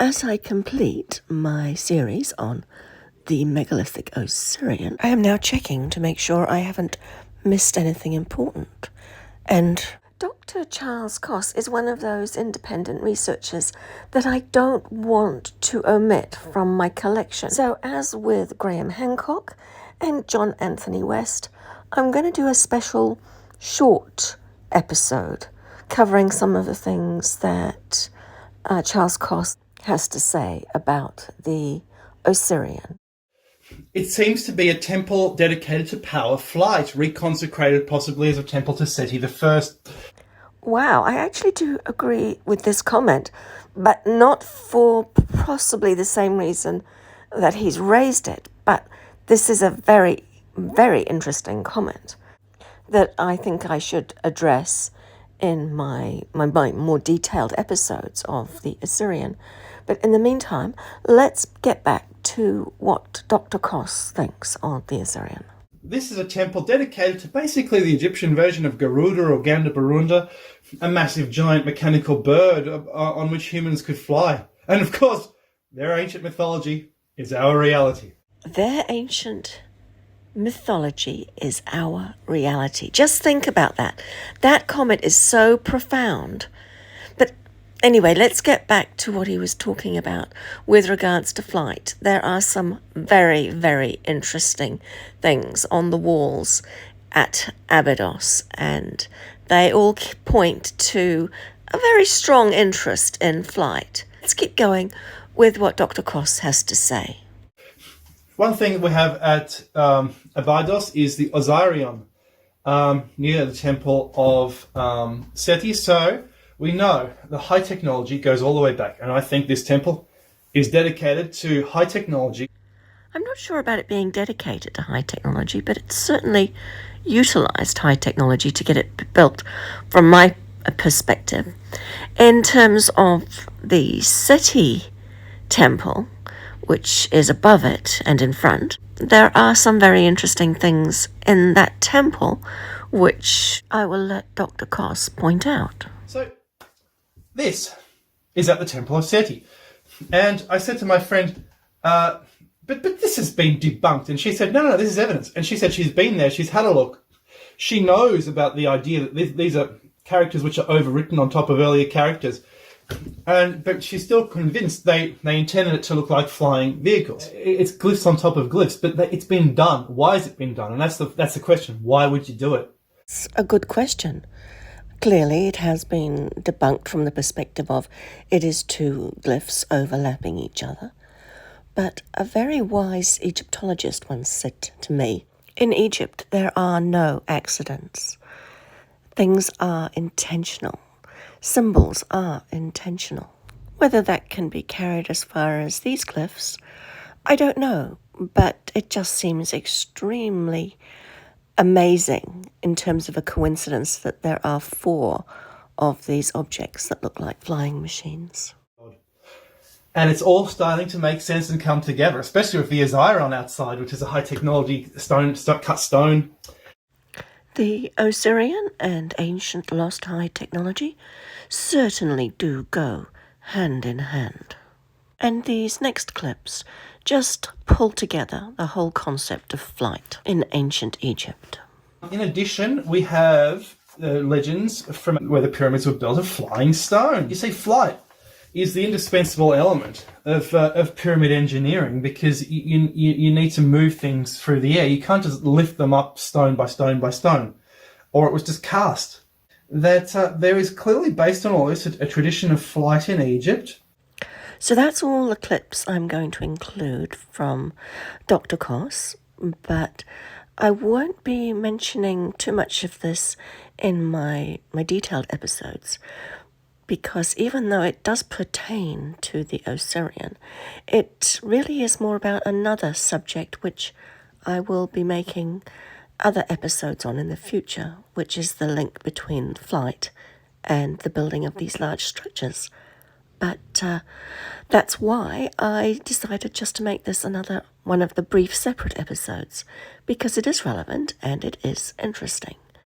As I complete my series on the megalithic Osireion, I am now checking to make sure I haven't missed anything important. And Dr. Charles Kos is one of those independent researchers that I don't want to omit from my collection. So as with Graham Hancock and John Anthony West, I'm going to do a special short episode covering some of the things that Charles Kos has to say about the Osireion. It seems to be a temple dedicated to power flight, reconsecrated possibly as a temple to Sety I. Wow, I actually do agree with this comment, but not for possibly the same reason that he's raised it. But this is a very, very interesting comment that I think I should address in my more detailed episodes of the Osireion. But in the meantime, let's get back to what Dr. Kos thinks of the Osireion. This is a temple dedicated to basically the Egyptian version of Garuda or Gandabarunda, a massive giant mechanical bird on which humans could fly. And of course, their ancient mythology is our reality. Their ancient mythology is our reality. Just think about that. That comment is so profound. But anyway, let's get back to what he was talking about with regards to flight. There are some very, very interesting things on the walls at Abydos, and they all point to a very strong interest in flight. Let's keep going with what Dr. Kos has to say. One thing we have at Abydos is the Osireion near the Temple of Sety. So we know the high technology goes all the way back, and I think this temple is dedicated to high technology. I'm not sure about it being dedicated to high technology, but it certainly utilised high technology to get it built from my perspective. In terms of the Sety temple, which is above it and in front, there are some very interesting things in that temple, which I will let Dr. Kos point out. So this is at the Temple of Sety. And I said to my friend, but this has been debunked. And she said, no, this is evidence. And she said she's been there, she's had a look. She knows about the idea that these are characters which are overwritten on top of earlier characters. But she's still convinced they intended it to look like flying vehicles. It's glyphs on top of glyphs, but it's been done. Why has it been done? And that's the question. Why would you do it? It's a good question. Clearly, it has been debunked from the perspective of it is two glyphs overlapping each other. But a very wise Egyptologist once said to me, in Egypt, there are no accidents. Things are intentional. Symbols are intentional. Whether that can be carried as far as these glyphs, I don't know, but it just seems extremely amazing in terms of a coincidence that there are 4 of these objects that look like flying machines. And it's all starting to make sense and come together, especially with the Osireion outside, which is a high technology cut stone. The Osireion and ancient lost high technology certainly do go hand in hand. And these next clips just pull together the whole concept of flight in ancient Egypt. In addition, we have legends from where the pyramids were built of flying stone. You see, flight is the indispensable element of pyramid engineering because you need to move things through the air. You can't just lift them up stone by stone by stone, or it was just cast. That there is clearly, based on all this, a tradition of flight in Egypt. So that's all the clips I'm going to include from Dr. Kos, but I won't be mentioning too much of this in my detailed episodes, because even though it does pertain to the Osireion, it really is more about another subject which I will be making other episodes on in the future, which is the link between flight and the building of these large structures. But that's why I decided just to make this another one of the brief separate episodes, because it is relevant and it is interesting.